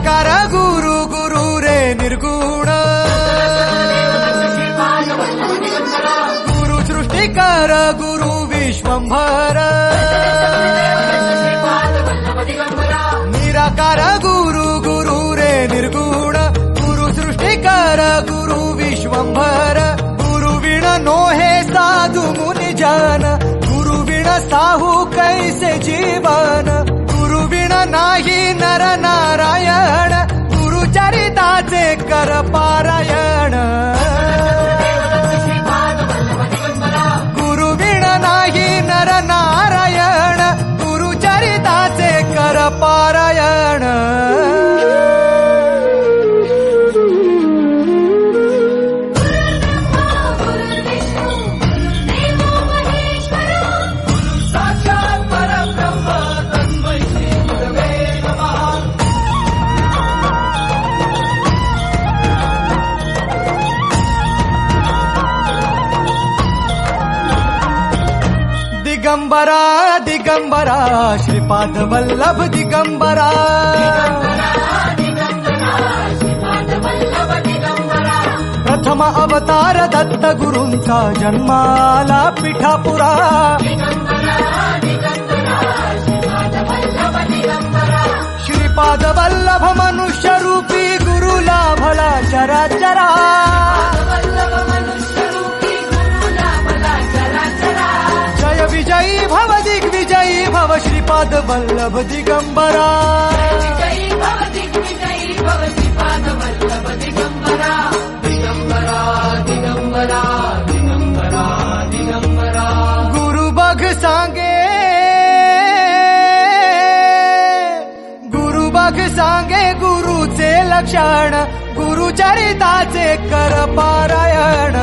निराकार गुरु गुरु रे निर्गुण गुरु सृष्टिकर गुरु विश्वंभर निराकार गुरु गुरु रे निर्गुण गुरु सृष्टिकर गुरु विश्वंभर गुरु विण नोहे साधु मुनि जन गुरु विण साहू कैसे जीवन गुरु विण नाही नर नारायण गुरु चरिताचे कर पारायण गुरु विण नाही नर नारायण गुरु चरिताचे कर पारायण दिगंबरा दिगंबरा श्रीपाद वल्लभ दिगंबरा प्रथम अवतार दत्त गुरूंचा जन्माला पिठापुरा श्रीपाद वल्लभ मनुष्य रूपी गुरु लाभला चराचरा जय विजयी भव दिग्विजयी भव श्रीपाद वल्लभ दिगंबरा दिगंबरा दिगंबरा दिगंबरा गुरु बघ सांगे गुरु बघ सांगे गुरुचे लक्षण गुरु चरिताचे कर पारायण